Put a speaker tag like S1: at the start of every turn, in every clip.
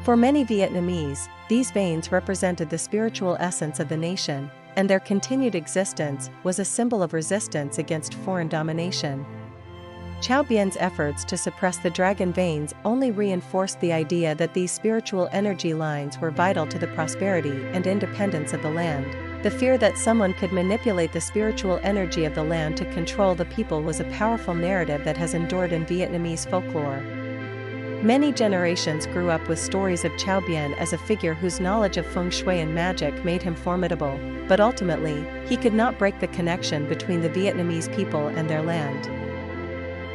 S1: For many Vietnamese, these veins represented the spiritual essence of the nation, and their continued existence was a symbol of resistance against foreign domination. Chow Bien's efforts to suppress the dragon veins only reinforced the idea that these spiritual energy lines were vital to the prosperity and independence of the land. The fear that someone could manipulate the spiritual energy of the land to control the people was a powerful narrative that has endured in Vietnamese folklore. Many generations grew up with stories of Chow Bien as a figure whose knowledge of feng shui and magic made him formidable, but ultimately, he could not break the connection between the Vietnamese people and their land.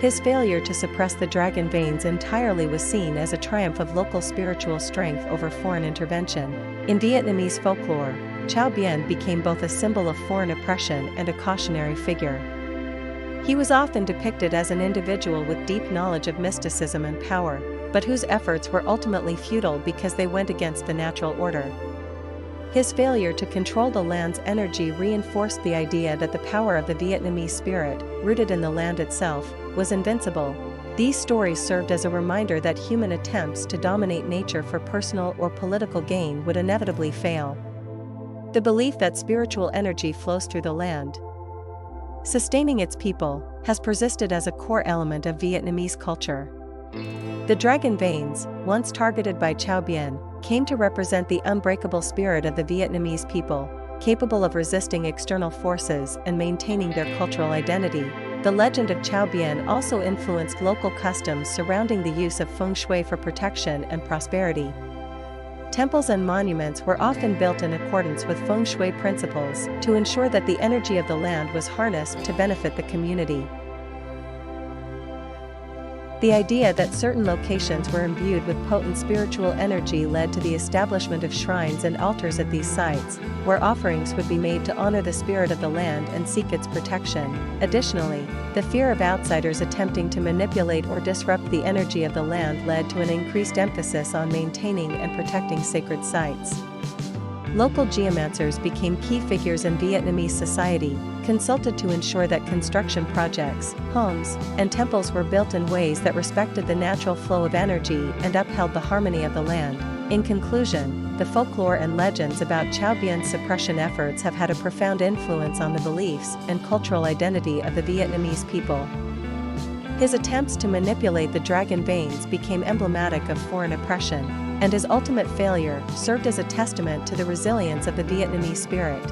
S1: His failure to suppress the dragon veins entirely was seen as a triumph of local spiritual strength over foreign intervention. In Vietnamese folklore, Chow Bien became both a symbol of foreign oppression and a cautionary figure. He was often depicted as an individual with deep knowledge of mysticism and power, but whose efforts were ultimately futile because they went against the natural order. His failure to control the land's energy reinforced the idea that the power of the Vietnamese spirit, rooted in the land itself, was invincible. These stories served as a reminder that human attempts to dominate nature for personal or political gain would inevitably fail. The belief that spiritual energy flows through the land, sustaining its people, has persisted as a core element of Vietnamese culture. The dragon veins, once targeted by Chow Bien, came to represent the unbreakable spirit of the Vietnamese people, capable of resisting external forces and maintaining their cultural identity. The legend of Chow Bien also influenced local customs surrounding the use of feng shui for protection and prosperity. Temples and monuments were often built in accordance with feng shui principles to ensure that the energy of the land was harnessed to benefit the community. The idea that certain locations were imbued with potent spiritual energy led to the establishment of shrines and altars at these sites, where offerings would be made to honor the spirit of the land and seek its protection. Additionally, the fear of outsiders attempting to manipulate or disrupt the energy of the land led to an increased emphasis on maintaining and protecting sacred sites. Local geomancers became key figures in Vietnamese society, consulted to ensure that construction projects, homes, and temples were built in ways that respected the natural flow of energy and upheld the harmony of the land. In conclusion, the folklore and legends about Chow Bien's suppression efforts have had a profound influence on the beliefs and cultural identity of the Vietnamese people. His attempts to manipulate the dragon veins became emblematic of foreign oppression, and his ultimate failure served as a testament to the resilience of the Vietnamese spirit.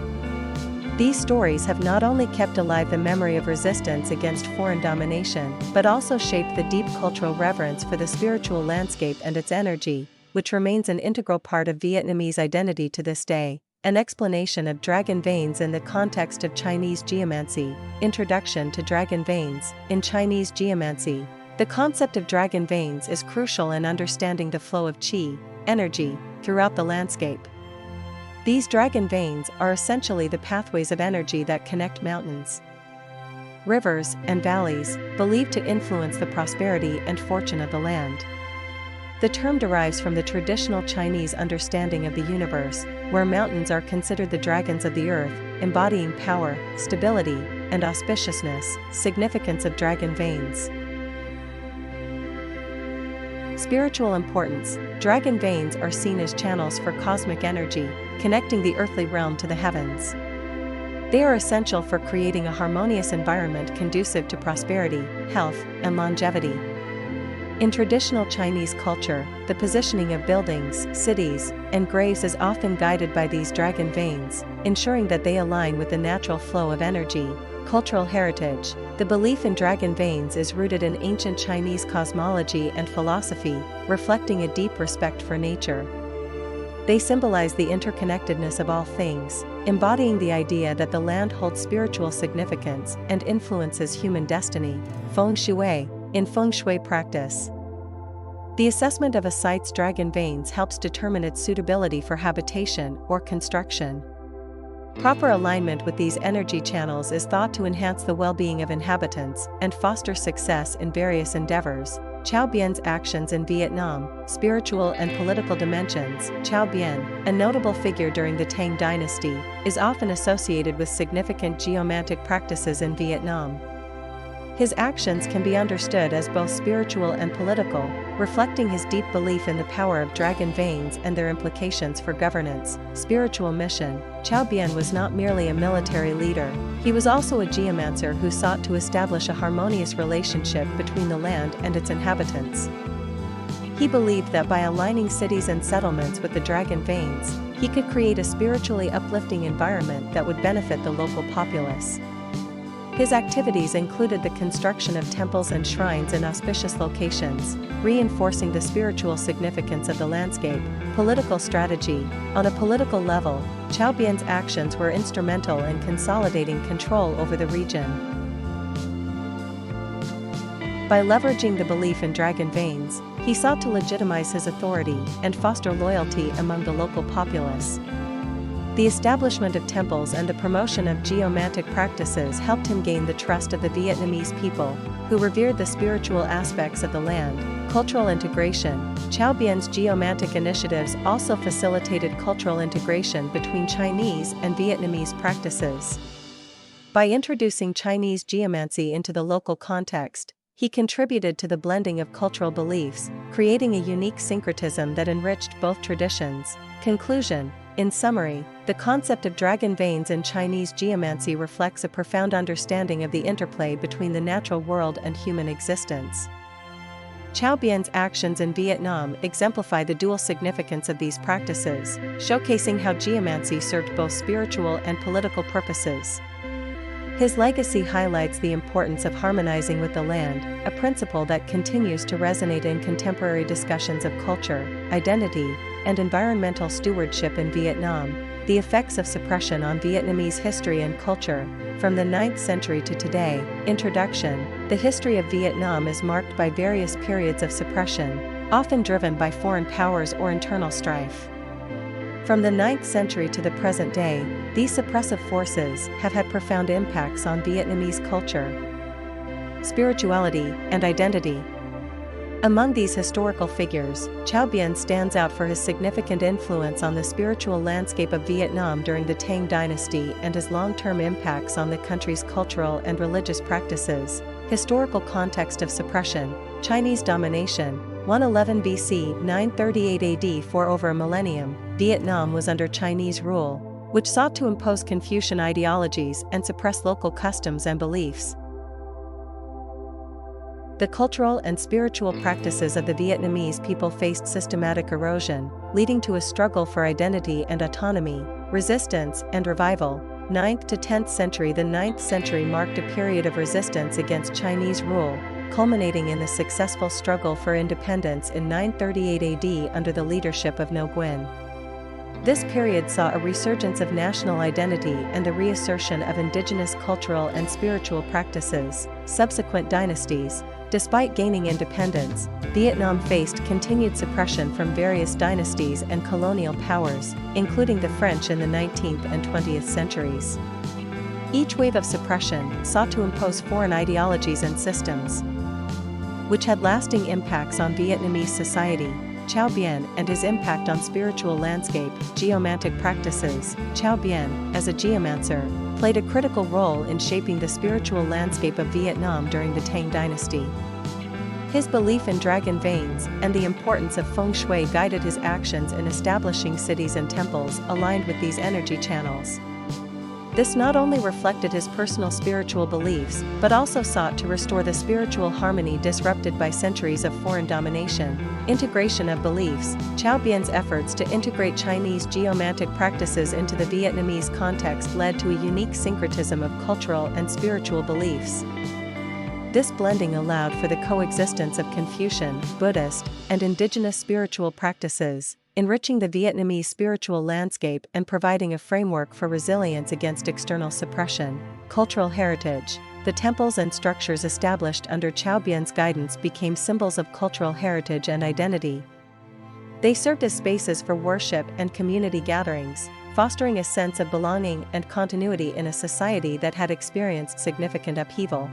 S1: These stories have not only kept alive the memory of resistance against foreign domination, but also shaped the deep cultural reverence for the spiritual landscape and its energy, which remains an integral part of Vietnamese identity to this day. An explanation of dragon veins in the context of Chinese geomancy. Introduction to dragon veins. In Chinese geomancy, the concept of dragon veins is crucial in understanding the flow of qi, energy, throughout the landscape. These dragon veins are essentially the pathways of energy that connect mountains, rivers, and valleys, believed to influence the prosperity and fortune of the land. The term derives from the traditional Chinese understanding of the universe, where mountains are considered the dragons of the earth, embodying power, stability, and auspiciousness. Significance of dragon veins. Spiritual importance. Dragon veins are seen as channels for cosmic energy, connecting the earthly realm to the heavens. They are essential for creating a harmonious environment conducive to prosperity, health, and longevity. In traditional Chinese culture, the positioning of buildings, cities, and graves is often guided by these dragon veins, ensuring that they align with the natural flow of energy. Cultural heritage. The belief in dragon veins is rooted in ancient Chinese cosmology and philosophy, reflecting a deep respect for nature. They symbolize the interconnectedness of all things, embodying the idea that the land holds spiritual significance and influences human destiny. Feng Shui. In feng shui practice, the assessment of a site's dragon veins helps determine its suitability for habitation or construction. Proper alignment with these energy channels is thought to enhance the well-being of inhabitants and foster success in various endeavors. Chow Bien's actions in Vietnam. Spiritual and political dimensions. Chow Bien, a notable figure during the Tang dynasty, is often associated with significant geomantic practices in Vietnam. His actions can be understood as both spiritual and political, reflecting his deep belief in the power of dragon veins and their implications for governance. Spiritual mission. Chao Bian was not merely a military leader, he was also a geomancer who sought to establish a harmonious relationship between the land and its inhabitants. He believed that by aligning cities and settlements with the dragon veins, he could create a spiritually uplifting environment that would benefit the local populace. His activities included the construction of temples and shrines in auspicious locations, reinforcing the spiritual significance of the landscape. Political strategy. On a political level, Chao Bian's actions were instrumental in consolidating control over the region. By leveraging the belief in dragon veins, he sought to legitimize his authority and foster loyalty among the local populace. The establishment of temples and the promotion of geomantic practices helped him gain the trust of the Vietnamese people, who revered the spiritual aspects of the land. Cultural integration. Chao Bian's geomantic initiatives also facilitated cultural integration between Chinese and Vietnamese practices. By introducing Chinese geomancy into the local context, he contributed to the blending of cultural beliefs, creating a unique syncretism that enriched both traditions. Conclusion. In summary, the concept of dragon veins in Chinese geomancy reflects a profound understanding of the interplay between the natural world and human existence. Chao Bian's actions in Vietnam exemplify the dual significance of these practices, showcasing how geomancy served both spiritual and political purposes. His legacy highlights the importance of harmonizing with the land, a principle that continues to resonate in contemporary discussions of culture, identity, and environmental stewardship in Vietnam. The effects of suppression on Vietnamese history and culture, from the 9th century to today. Introduction. The history of Vietnam is marked by various periods of suppression, often driven by foreign powers or internal strife. From the 9th century to the present day, these suppressive forces have had profound impacts on Vietnamese culture, spirituality, and identity. Among these historical figures, Chao Bian stands out for his significant influence on the spiritual landscape of Vietnam during the Tang dynasty and his long-term impacts on the country's cultural and religious practices. Historical context of suppression. Chinese domination. 111 BC, 938 AD. For over a millennium, Vietnam was under Chinese rule, which sought to impose Confucian ideologies and suppress local customs and beliefs. The cultural and spiritual practices of the Vietnamese people faced systematic erosion, leading to a struggle for identity and autonomy, resistance and revival. 9th to 10th century. The 9th century marked a period of resistance against Chinese rule, culminating in the successful struggle for independence in 938 AD under the leadership of Nguyen. This period saw a resurgence of national identity and the reassertion of indigenous cultural and spiritual practices. Subsequent dynasties. Despite gaining independence, Vietnam faced continued suppression from various dynasties and colonial powers, including the French in the 19th and 20th centuries. Each wave of suppression sought to impose foreign ideologies and systems, which had lasting impacts on Vietnamese society. Chao Bian and his impact on spiritual landscape. Geomantic practices. Chao Bian, as a geomancer, played a critical role in shaping the spiritual landscape of Vietnam during the Tang dynasty. His belief in dragon veins and the importance of feng shui guided his actions in establishing cities and temples aligned with these energy channels. This not only reflected his personal spiritual beliefs, but also sought to restore the spiritual harmony disrupted by centuries of foreign domination. Integration of beliefs. Chao Bian's efforts to integrate Chinese geomantic practices into the Vietnamese context led to a unique syncretism of cultural and spiritual beliefs. This blending allowed for the coexistence of Confucian, Buddhist, and indigenous spiritual practices, enriching the Vietnamese spiritual landscape and providing a framework for resilience against external suppression. Cultural heritage. The temples and structures established under Chao Bian's guidance became symbols of cultural heritage and identity. They served as spaces for worship and community gatherings, fostering a sense of belonging and continuity in a society that had experienced significant upheaval.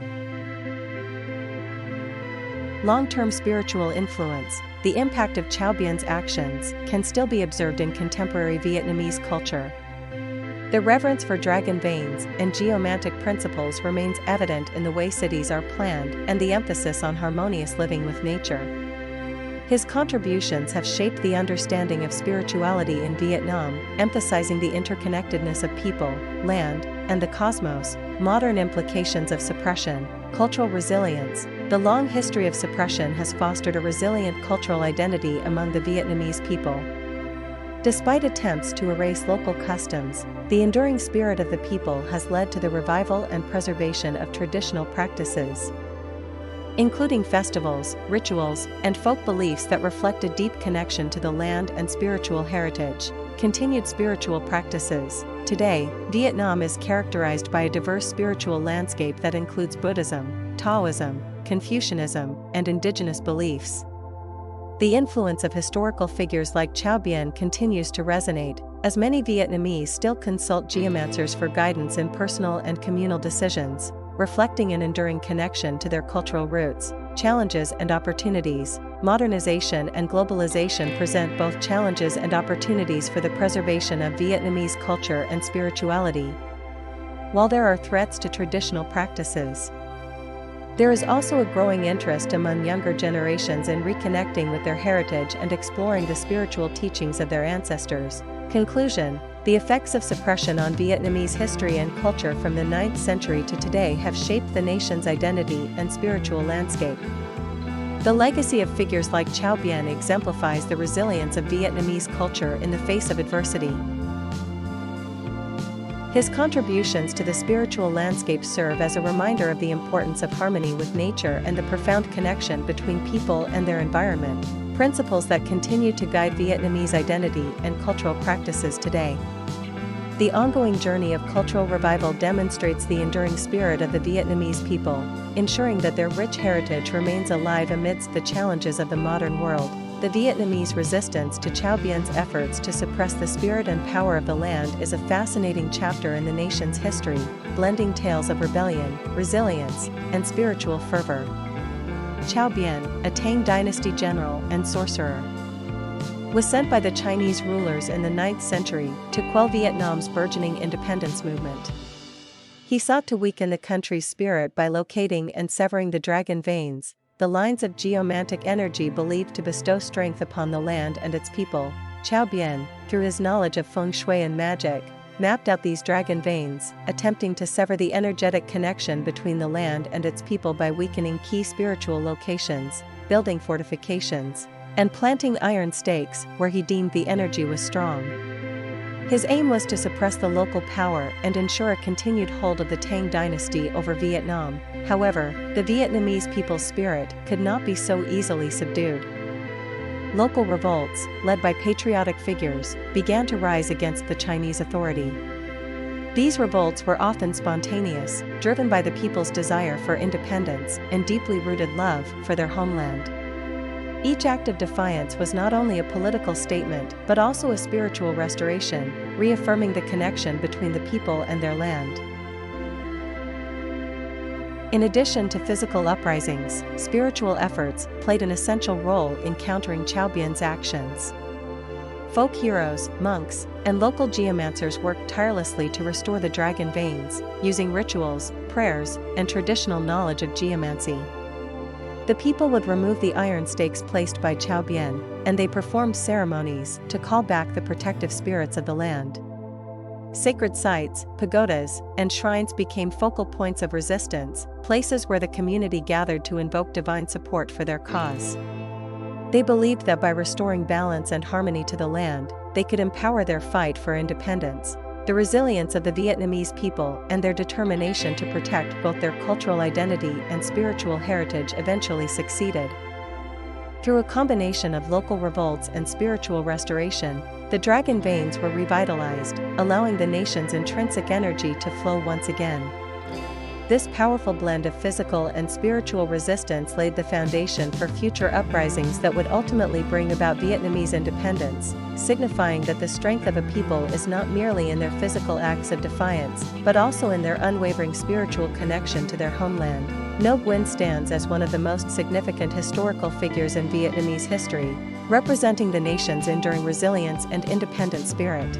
S1: Long-term spiritual influence. The impact of Chao Bian's actions can still be observed in contemporary Vietnamese culture. The reverence for dragon veins and geomantic principles remains evident in the way cities are planned and the emphasis on harmonious living with nature. His contributions have shaped the understanding of spirituality in Vietnam, emphasizing the interconnectedness of people, land, and the cosmos. Modern implications of suppression, cultural resilience. The long history of suppression has fostered a resilient cultural identity among the Vietnamese people. Despite attempts to erase local customs, the enduring spirit of the people has led to the revival and preservation of traditional practices, including festivals, rituals, and folk beliefs that reflect a deep connection to the land and spiritual heritage. Continued spiritual practices. Today, Vietnam is characterized by a diverse spiritual landscape that includes Buddhism, Taoism, Confucianism, and indigenous beliefs. The influence of historical figures like Chao Bien continues to resonate, as many Vietnamese still consult geomancers for guidance in personal and communal decisions, reflecting an enduring connection to their cultural roots. Challenges and opportunities. Modernization and globalization present both challenges and opportunities for the preservation of Vietnamese culture and spirituality. While there are threats to traditional practices, there is also a growing interest among younger generations in reconnecting with their heritage and exploring the spiritual teachings of their ancestors. Conclusion. The effects of suppression on Vietnamese history and culture from the 9th century to today have shaped the nation's identity and spiritual landscape. The legacy of figures like Chao Bien exemplifies the resilience of Vietnamese culture in the face of adversity. His contributions to the spiritual landscape serve as a reminder of the importance of harmony with nature and the profound connection between people and their environment, principles that continue to guide Vietnamese identity and cultural practices today. The ongoing journey of cultural revival demonstrates the enduring spirit of the Vietnamese people, ensuring that their rich heritage remains alive amidst the challenges of the modern world. The Vietnamese resistance to Chao Bien's efforts to suppress the spirit and power of the land is a fascinating chapter in the nation's history, blending tales of rebellion, resilience, and spiritual fervor. Chao Bien, a Tang dynasty general and sorcerer, was sent by the Chinese rulers in the 9th century to quell Vietnam's burgeoning independence movement. He sought to weaken the country's spirit by locating and severing the dragon veins, the lines of geomantic energy believed to bestow strength upon the land and its people. Chao Bien, through his knowledge of feng shui and magic, mapped out these dragon veins, attempting to sever the energetic connection between the land and its people by weakening key spiritual locations, building fortifications, and planting iron stakes where he deemed the energy was strong. His aim was to suppress the local power and ensure a continued hold of the Tang dynasty over Vietnam. However, the Vietnamese people's spirit could not be so easily subdued. Local revolts, led by patriotic figures, began to rise against the Chinese authority. These revolts were often spontaneous, driven by the people's desire for independence and deeply rooted love for their homeland. Each act of defiance was not only a political statement but also a spiritual restoration, reaffirming the connection between the people and their land. In addition to physical uprisings, spiritual efforts played an essential role in countering Chao Bien's actions. Folk heroes, monks, and local geomancers worked tirelessly to restore the dragon veins, using rituals, prayers, and traditional knowledge of geomancy. The people would remove the iron stakes placed by Chao Bien, and they performed ceremonies to call back the protective spirits of the land. Sacred sites, pagodas, and shrines became focal points of resistance, places where the community gathered to invoke divine support for their cause. They believed that by restoring balance and harmony to the land, they could empower their fight for independence. The resilience of the Vietnamese people and their determination to protect both their cultural identity and spiritual heritage eventually succeeded. Through a combination of local revolts and spiritual restoration, the dragon veins were revitalized, allowing the nation's intrinsic energy to flow once again. This powerful blend of physical and spiritual resistance laid the foundation for future uprisings that would ultimately bring about Vietnamese independence, signifying that the strength of a people is not merely in their physical acts of defiance, but also in their unwavering spiritual connection to their homeland. Ngo Nguyen stands as one of the most significant historical figures in Vietnamese history, representing the nation's enduring resilience and independent spirit.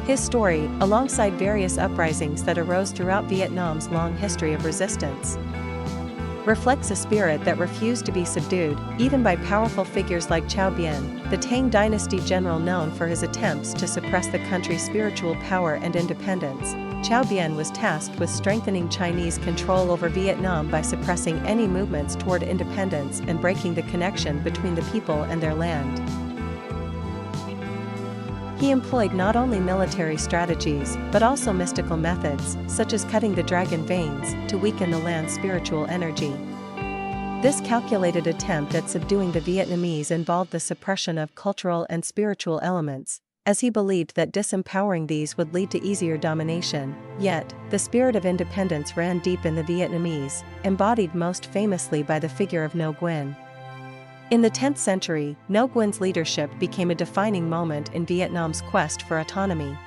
S1: His story, alongside various uprisings that arose throughout Vietnam's long history of resistance, reflects a spirit that refused to be subdued, even by powerful figures like Chow Bien, the Tang dynasty general known for his attempts to suppress the country's spiritual power and independence. Chow Bien was tasked with strengthening Chinese control over Vietnam by suppressing any movements toward independence and breaking the connection between the people and their land. He employed not only military strategies, but also mystical methods, such as cutting the dragon veins, to weaken the land's spiritual energy. This calculated attempt at subduing the Vietnamese involved the suppression of cultural and spiritual elements, as he believed that disempowering these would lead to easier domination. Yet, the spirit of independence ran deep in the Vietnamese, embodied most famously by the figure of Ngo Nguyen. In the 10th century, Ngo Nguyen's leadership became a defining moment in Vietnam's quest for autonomy.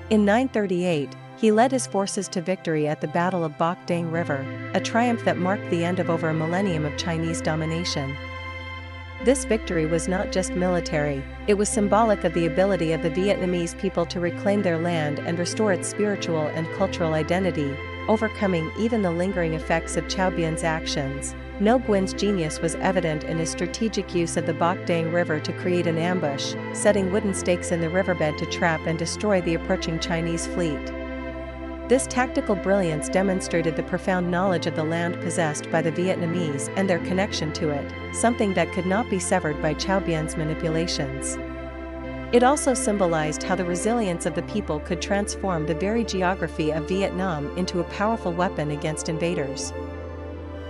S1: In 938, he led his forces to victory at the Battle of Bac Dang River, a triumph that marked the end of over a millennium of Chinese domination. This victory was not just military, it was symbolic of the ability of the Vietnamese people to reclaim their land and restore its spiritual and cultural identity, overcoming even the lingering effects of Chow Bien's actions. Ngo Nguyen's genius was evident in his strategic use of the Bac Dang River to create an ambush, setting wooden stakes in the riverbed to trap and destroy the approaching Chinese fleet. This tactical brilliance demonstrated the profound knowledge of the land possessed by the Vietnamese and their connection to it, something that could not be severed by Chow Bien's manipulations. It also symbolized how the resilience of the people could transform the very geography of Vietnam into a powerful weapon against invaders.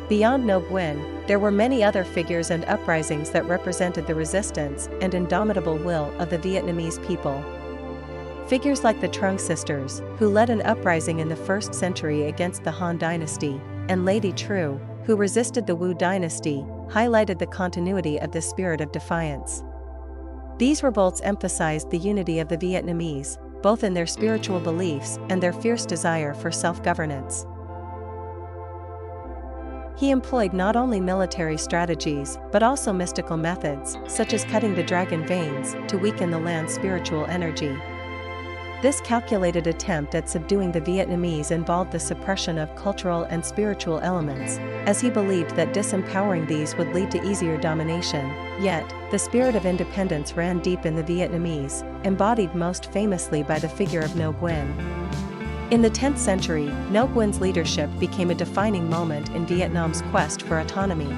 S1: Beyond Ngo Nguyen, there were many other figures and uprisings that represented the resistance and indomitable will of the Vietnamese people. Figures like the Trung sisters, who led an uprising in the 1st century against the Han dynasty, and Lady True, who resisted the Wu dynasty, highlighted the continuity of the spirit of defiance. These revolts emphasized the unity of the Vietnamese, both in their spiritual beliefs and their fierce desire for self-governance. He employed not only military strategies, but also mystical methods, such as cutting the dragon veins, to weaken the land's spiritual energy. This calculated attempt at subduing the Vietnamese involved the suppression of cultural and spiritual elements, as he believed that disempowering these would lead to easier domination. Yet, the spirit of independence ran deep in the Vietnamese, embodied most famously by the figure of Ngo Nguyen. In the 10th century, Ngo Nguyen's leadership became a defining moment in Vietnam's quest for autonomy.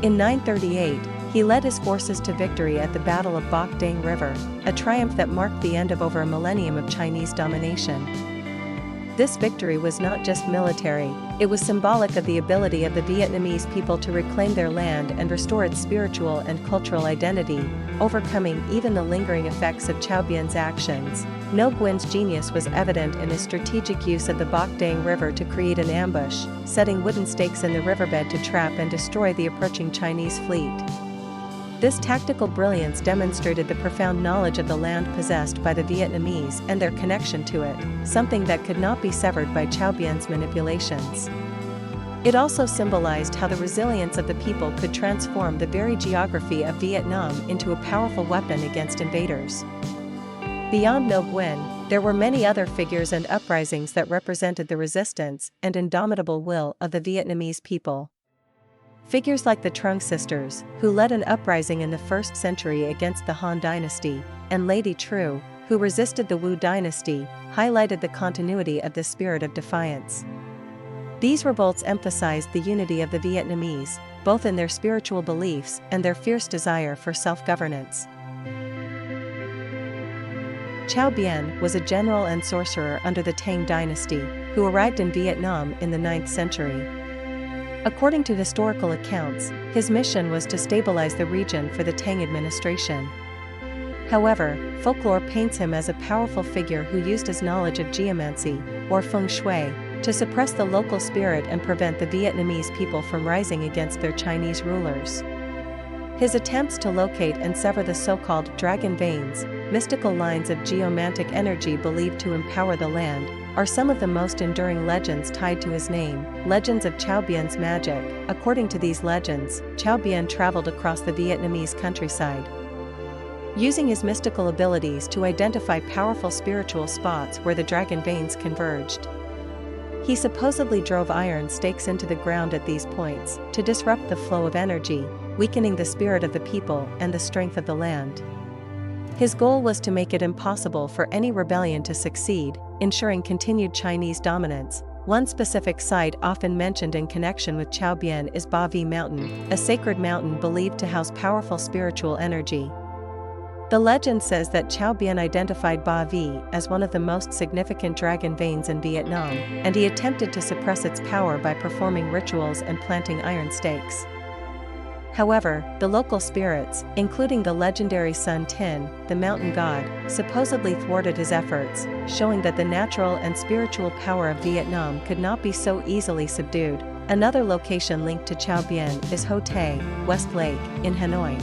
S1: In 938, he led his forces to victory at the Battle of Bac Dang River, a triumph that marked the end of over a millennium of Chinese domination. This victory was not just military, it was symbolic of the ability of the Vietnamese people to reclaim their land and restore its spiritual and cultural identity, overcoming even the lingering effects of Chow Bien's actions. Ngo Nguyen's genius was evident in his strategic use of the Bac Dang River to create an ambush, setting wooden stakes in the riverbed to trap and destroy the approaching Chinese fleet. This tactical brilliance demonstrated the profound knowledge of the land possessed by the Vietnamese and their connection to it, something that could not be severed by Chow Bien's manipulations. It also symbolized how the resilience of the people could transform the very geography of Vietnam into a powerful weapon against invaders. Beyond Ngo Nguyen, there were many other figures and uprisings that represented the resistance and indomitable will of the Vietnamese people. Figures like the Trung sisters, who led an uprising in the 1st century against the Han dynasty, and Lady True, who resisted the Wu dynasty, highlighted the continuity of the spirit of defiance. These revolts emphasized the unity of the Vietnamese, both in their spiritual beliefs and their fierce desire for self-governance. Chow Bien was a general and sorcerer under the Tang dynasty, who arrived in Vietnam in the 9th century. According to historical accounts, his mission was to stabilize the region for the Tang administration. However, folklore paints him as a powerful figure who used his knowledge of geomancy, or feng shui, to suppress the local spirit and prevent the Vietnamese people from rising against their Chinese rulers. His attempts to locate and sever the so-called dragon veins, mystical lines of geomantic energy believed to empower the land, are some of the most enduring legends tied to his name, legends of Chow Bien's magic. According to these legends, Chow Bien traveled across the Vietnamese countryside, using his mystical abilities to identify powerful spiritual spots where the dragon veins converged. He supposedly drove iron stakes into the ground at these points to disrupt the flow of energy, weakening the spirit of the people and the strength of the land. His goal was to make it impossible for any rebellion to succeed, ensuring continued Chinese dominance. One specific site often mentioned in connection with Chaobian is Ba Vi Mountain, a sacred mountain believed to house powerful spiritual energy. The legend says that Chaobian identified Ba Vi as one of the most significant dragon veins in Vietnam, and he attempted to suppress its power by performing rituals and planting iron stakes. However, the local spirits, including the legendary Sun Tin, the mountain god, supposedly thwarted his efforts, showing that the natural and spiritual power of Vietnam could not be so easily subdued. Another location linked to Chaobian is Ho Tay, West Lake, in Hanoi.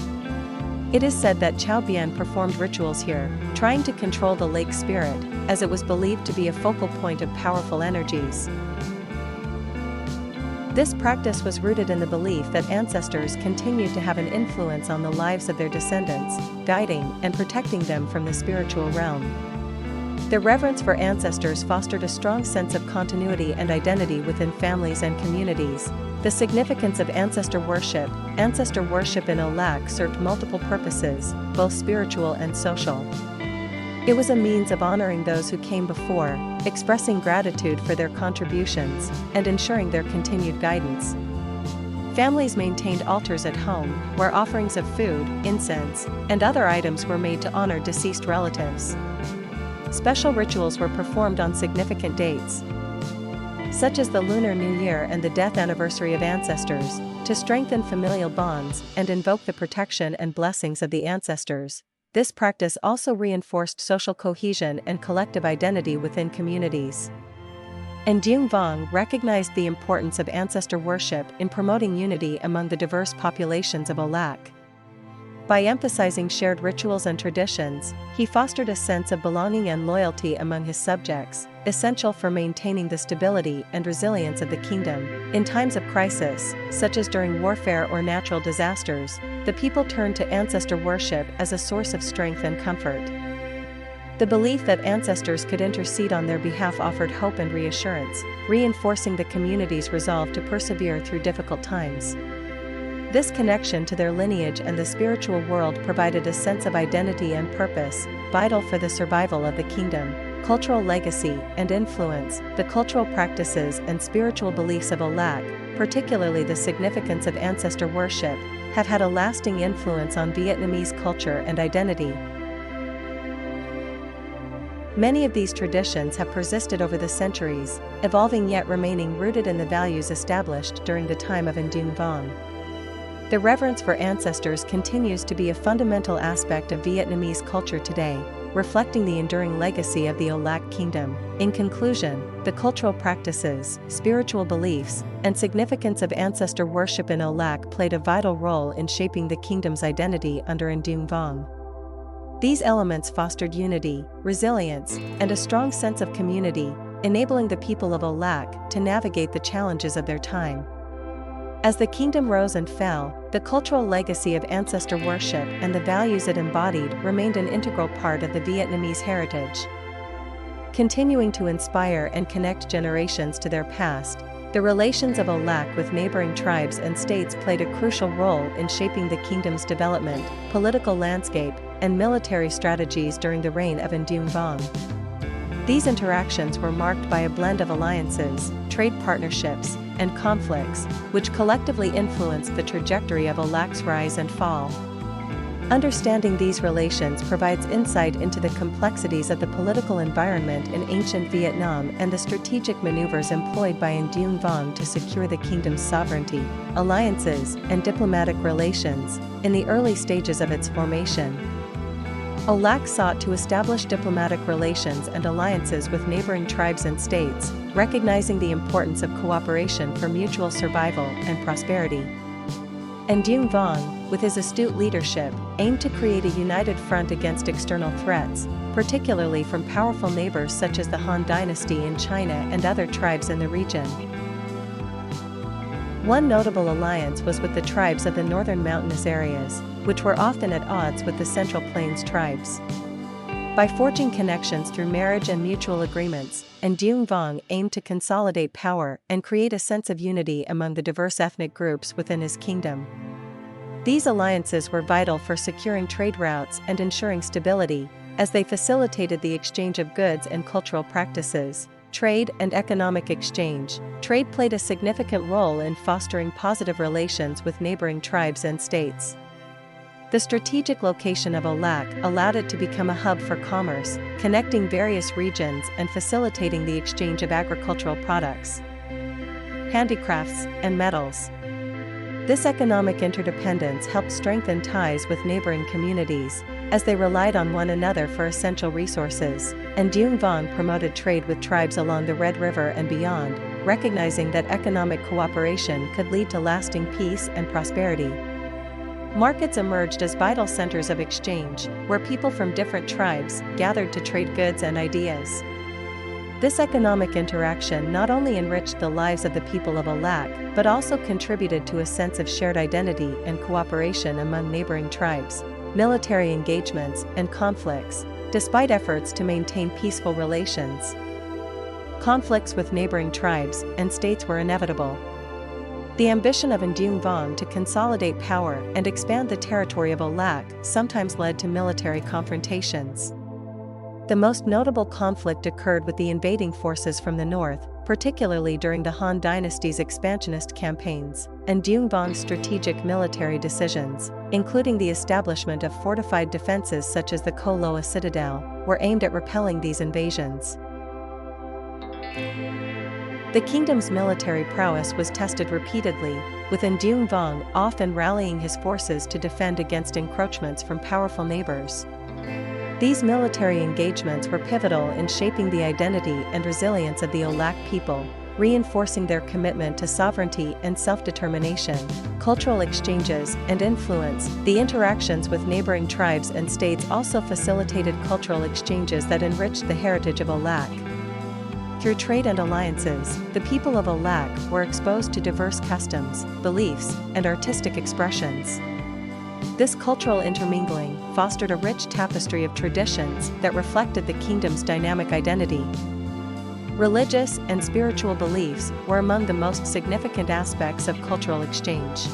S1: It is said that Chaobian performed rituals here, trying to control the lake spirit, as it was believed to be a focal point of powerful energies. This practice was rooted in the belief that ancestors continued to have an influence on the lives of their descendants, guiding and protecting them from the spiritual realm. The reverence for ancestors fostered a strong sense of continuity and identity within families and communities. The significance of ancestor worship in Âu Lạc served multiple purposes, both spiritual and social. It was a means of honoring those who came before, expressing gratitude for their contributions, and ensuring their continued guidance. Families maintained altars at home, where offerings of food, incense, and other items were made to honor deceased relatives. Special rituals were performed on significant dates, such as the Lunar New Year and the death anniversary of ancestors, to strengthen familial bonds and invoke the protection and blessings of the ancestors. This practice also reinforced social cohesion and collective identity within communities. An Dương Vương recognized the importance of ancestor worship in promoting unity among the diverse populations of Âu Lạc. By emphasizing shared rituals and traditions, he fostered a sense of belonging and loyalty among his subjects, essential for maintaining the stability and resilience of the kingdom. In times of crisis, such as during warfare or natural disasters, the people turned to ancestor worship as a source of strength and comfort. The belief that ancestors could intercede on their behalf offered hope and reassurance, reinforcing the community's resolve to persevere through difficult times. This connection to their lineage and the spiritual world provided a sense of identity and purpose, vital for the survival of the kingdom. Cultural legacy and influence. The cultural practices and spiritual beliefs of Âu Lạc, particularly the significance of ancestor worship, have had a lasting influence on Vietnamese culture and identity. Many of these traditions have persisted over the centuries, evolving yet remaining rooted in the values established during the time of An Dương Vương. The reverence for ancestors continues to be a fundamental aspect of Vietnamese culture today, reflecting the enduring legacy of the Âu Lạc kingdom. In conclusion, the cultural practices, spiritual beliefs, and significance of ancestor worship in Âu Lạc played a vital role in shaping the kingdom's identity under An Dương Vương. These elements fostered unity, resilience, and a strong sense of community, enabling the people of Âu Lạc to navigate the challenges of their time. As the kingdom rose and fell, the cultural legacy of ancestor worship and the values it embodied remained an integral part of the Vietnamese heritage. Continuing to inspire and connect generations to their past, the relations of Âu Lạc with neighboring tribes and states played a crucial role in shaping the kingdom's development, political landscape, and military strategies during the reign of An Dương Vương. These interactions were marked by a blend of alliances, trade partnerships, and conflicts, which collectively influenced the trajectory of Âu Lac's rise and fall. Understanding these relations provides insight into the complexities of the political environment in ancient Vietnam and the strategic maneuvers employed by An Dương Vương to secure the kingdom's sovereignty, alliances, and diplomatic relations. In the early stages of its formation, Âu Lạc sought to establish diplomatic relations and alliances with neighboring tribes and states, recognizing the importance of cooperation for mutual survival and prosperity. An Dương Vương, with his astute leadership, aimed to create a united front against external threats, particularly from powerful neighbors such as the Han dynasty in China and other tribes in the region. One notable alliance was with the tribes of the northern mountainous areas, which were often at odds with the Central Plains tribes. By forging connections through marriage and mutual agreements, An Dương Vương aimed to consolidate power and create a sense of unity among the diverse ethnic groups within his kingdom. These alliances were vital for securing trade routes and ensuring stability, as they facilitated the exchange of goods and cultural practices. Trade and economic exchange. Trade played a significant role in fostering positive relations with neighboring tribes and states. The strategic location of Âu Lạc allowed it to become a hub for commerce, connecting various regions and facilitating the exchange of agricultural products, handicrafts, and metals. This economic interdependence helped strengthen ties with neighboring communities, as they relied on one another for essential resources. An Dương Vương promoted trade with tribes along the Red River and beyond, recognizing that economic cooperation could lead to lasting peace and prosperity. Markets emerged as vital centers of exchange, where people from different tribes gathered to trade goods and ideas. This economic interaction not only enriched the lives of the people of Âu Lạc, but also contributed to a sense of shared identity and cooperation among neighboring tribes. Military engagements and conflicts. Despite efforts to maintain peaceful relations, conflicts with neighboring tribes and states were inevitable. The ambition of An Dương Vương to consolidate power and expand the territory of Âu Lạc sometimes led to military confrontations. The most notable conflict occurred with the invading forces from the north, particularly during the Han dynasty's expansionist campaigns. An Dương Vong's strategic military decisions, including the establishment of fortified defenses such as the Ko Loa citadel, were aimed at repelling these invasions. The kingdom's military prowess was tested repeatedly, with An Dương Vương often rallying his forces to defend against encroachments from powerful neighbors. These military engagements were pivotal in shaping the identity and resilience of the Âu Lạc people, reinforcing their commitment to sovereignty and self-determination. Cultural exchanges and influence. The interactions with neighboring tribes and states also facilitated cultural exchanges that enriched the heritage of Âu Lạc. Through trade and alliances, the people of Âu Lạc were exposed to diverse customs, beliefs, and artistic expressions. This cultural intermingling fostered a rich tapestry of traditions that reflected the kingdom's dynamic identity. Religious and spiritual beliefs were among the most significant aspects of cultural exchange.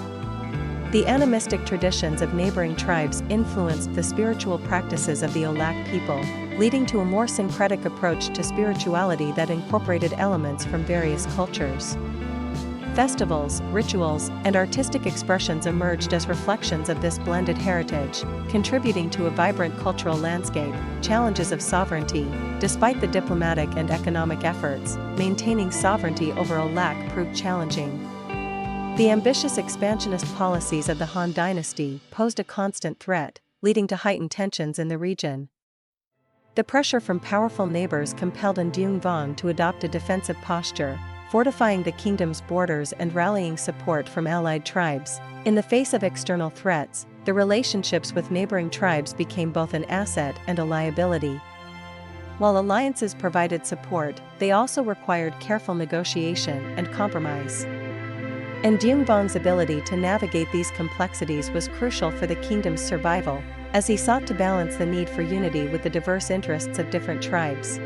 S1: The animistic traditions of neighboring tribes influenced the spiritual practices of the Âu Lạc people, leading to a more syncretic approach to spirituality that incorporated elements from various cultures. Festivals, rituals, and artistic expressions emerged as reflections of this blended heritage, contributing to a vibrant cultural landscape. Challenges of sovereignty. Despite the diplomatic and economic efforts, maintaining sovereignty over Âu Lạc proved challenging. The ambitious expansionist policies of the Han dynasty posed a constant threat, leading to heightened tensions in the region. The pressure from powerful neighbors compelled An Dương Vương to adopt a defensive posture, fortifying the kingdom's borders and rallying support from allied tribes. In the face of external threats, the relationships with neighboring tribes became both an asset and a liability. While alliances provided support, they also required careful negotiation and compromise. An Dương Vong's ability to navigate these complexities was crucial for the kingdom's survival, as he sought to balance the need for unity with the diverse interests of different tribes.